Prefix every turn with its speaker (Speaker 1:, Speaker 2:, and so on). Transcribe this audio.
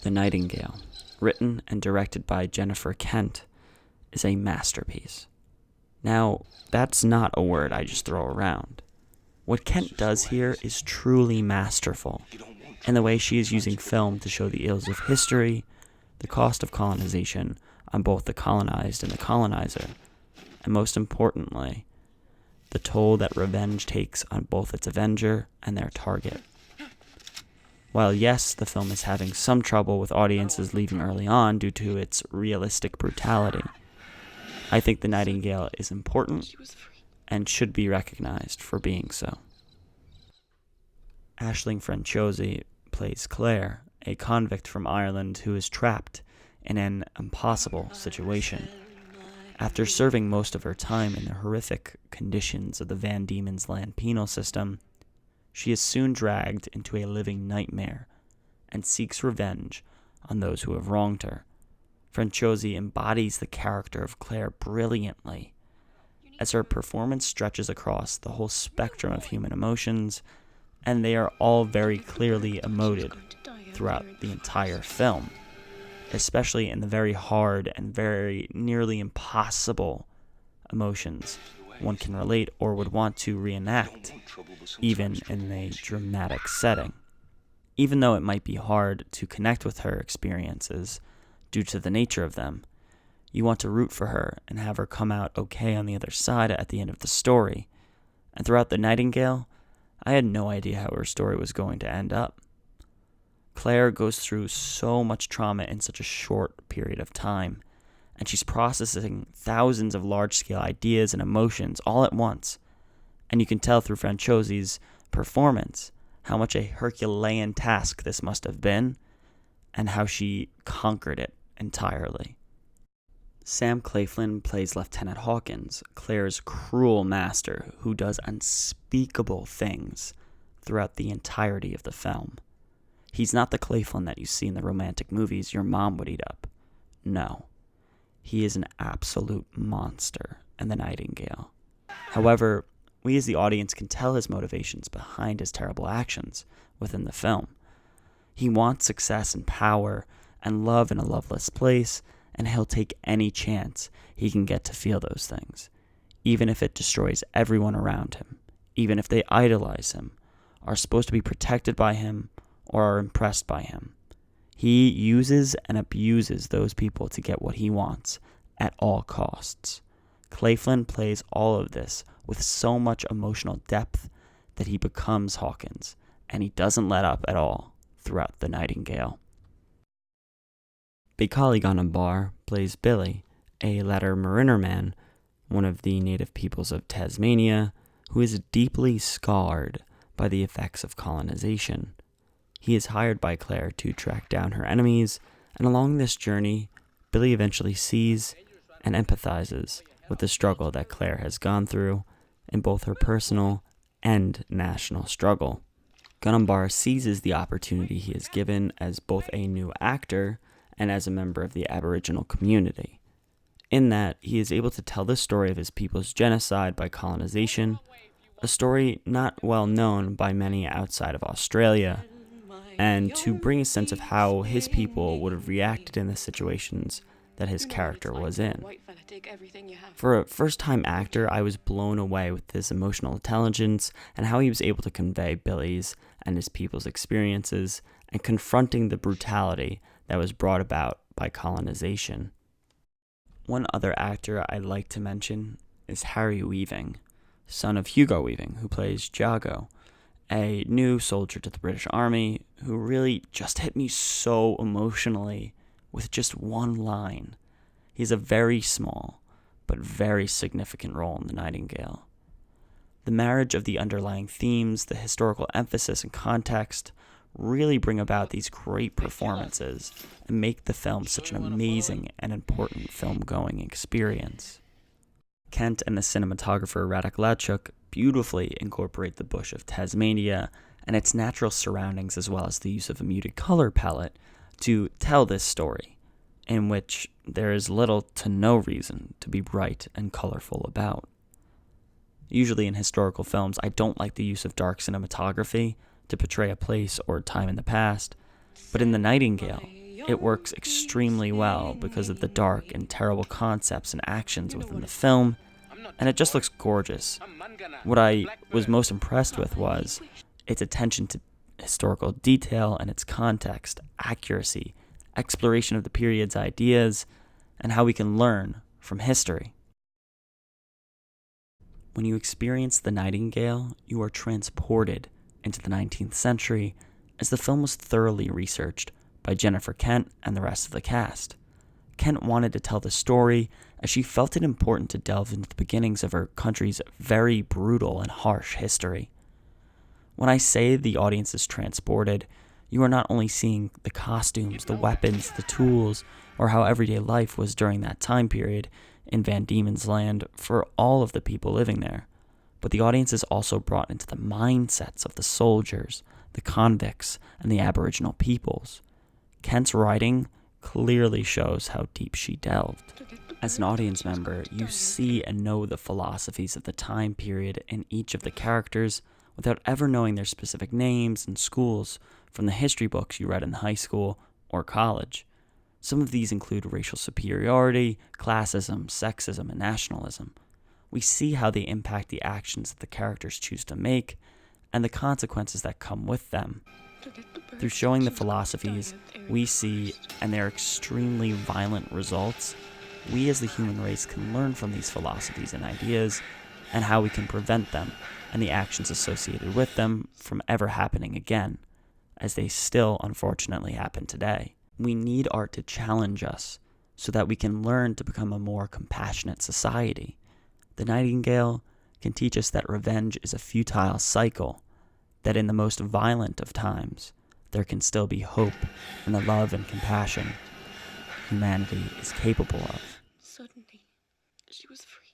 Speaker 1: The Nightingale, written and directed by Jennifer Kent, is a masterpiece. Now, that's not a word I just throw around. What Kent does here is truly masterful, in the way she is using film to show the ills of history, the cost of colonization on both the colonized and the colonizer, and most importantly, the toll that revenge takes on both its avenger and their target. While yes, the film is having some trouble with audiences leaving early on due to its realistic brutality, I think The Nightingale is important and should be recognized for being so. Aisling Franciosi plays Claire, a convict from Ireland who is trapped in an impossible situation. After serving most of her time in the horrific conditions of the Van Diemen's Land penal system, she is soon dragged into a living nightmare and seeks revenge on those who have wronged her. Franciosi embodies the character of Claire brilliantly, as her performance stretches across the whole spectrum of human emotions, and they are all very clearly emoted throughout the entire film, especially in the very hard and very nearly impossible emotions one can relate or would want to reenact, even in a dramatic setting. Even though it might be hard to connect with her experiences due to the nature of them, you want to root for her and have her come out okay on the other side at the end of the story. And throughout The Nightingale, I had no idea how her story was going to end up. Claire goes through so much trauma in such a short period of time, and she's processing thousands of large-scale ideas and emotions all at once. And you can tell through Franciosi's performance how much a Herculean task this must have been, and how she conquered it entirely. Sam Claflin plays Lieutenant Hawkins, Claire's cruel master who does unspeakable things throughout the entirety of the film. He's not the Claflin that you see in the romantic movies your mom would eat up. No. He is an absolute monster in The Nightingale. However, we as the audience can tell his motivations behind his terrible actions within the film. He wants success and power and love in a loveless place, and he'll take any chance he can get to feel those things, even if it destroys everyone around him, even if they idolize him, are supposed to be protected by him, or are impressed by him. He uses and abuses those people to get what he wants at all costs. Claflin plays all of this with so much emotional depth that he becomes Hawkins, and he doesn't let up at all throughout The Nightingale. Bekali Ganambar plays Billy, a latter Mariner man, one of the native peoples of Tasmania, who is deeply scarred by the effects of colonization. He is hired by Claire to track down her enemies, and along this journey, Billy eventually sees and empathizes with the struggle that Claire has gone through in both her personal and national struggle. Ganambar seizes the opportunity he is given as both a new actor and as a member of the Aboriginal community, in that he is able to tell the story of his people's genocide by colonization, a story not well known by many outside of Australia, and to bring a sense of how his people would have reacted in the situations that his character was in. For a first-time actor, I was blown away with his emotional intelligence and how he was able to convey Billy's and his people's experiences and confronting the brutality that was brought about by colonization. One other actor I'd like to mention is Harry Weaving, son of Hugo Weaving, who plays Jago, a new soldier to the British Army who really just hit me so emotionally with just one line. He's a very small but very significant role in The Nightingale. The marriage of the underlying themes, the historical emphasis and context really bring about these great performances and make the film such an amazing and important film-going experience. Kent and the cinematographer Radek Lachuk beautifully incorporate the bush of Tasmania and its natural surroundings, as well as the use of a muted color palette, to tell this story, in which there is little to no reason to be bright and colorful about. Usually in historical films, I don't like the use of dark cinematography to portray a place or time in the past, but in The Nightingale, It works extremely well because of the dark and terrible concepts and actions within the film, and it just looks gorgeous. What I was most impressed with was its attention to historical detail and its context, accuracy, exploration of the period's ideas, and how we can learn from history. When you experience The Nightingale, you are transported into the 19th century as the film was thoroughly researched by Jennifer Kent and the rest of the cast. Kent wanted to tell the story as she felt it important to delve into the beginnings of her country's very brutal and harsh history. When I say the audience is transported, you are not only seeing the costumes, the weapons, the tools, or how everyday life was during that time period in Van Diemen's Land for all of the people living there, but the audience is also brought into the mindsets of the soldiers, the convicts, and the Aboriginal peoples. Kent's writing clearly shows how deep she delved. As an audience member, you see and know the philosophies of the time period in each of the characters without ever knowing their specific names and schools from the history books you read in high school or college. Some of these include racial superiority, classism, sexism, and nationalism. We see how they impact the actions that the characters choose to make and the consequences that come with them. Through showing the philosophies we see and their extremely violent results, we as the human race can learn from these philosophies and ideas and how we can prevent them and the actions associated with them from ever happening again, as they still unfortunately happen today. We need art to challenge us so that we can learn to become a more compassionate society. The Nightingale can teach us that revenge is a futile cycle, that in the most violent of times, there can still be hope in the love and compassion humanity is capable of.
Speaker 2: Suddenly, she was free.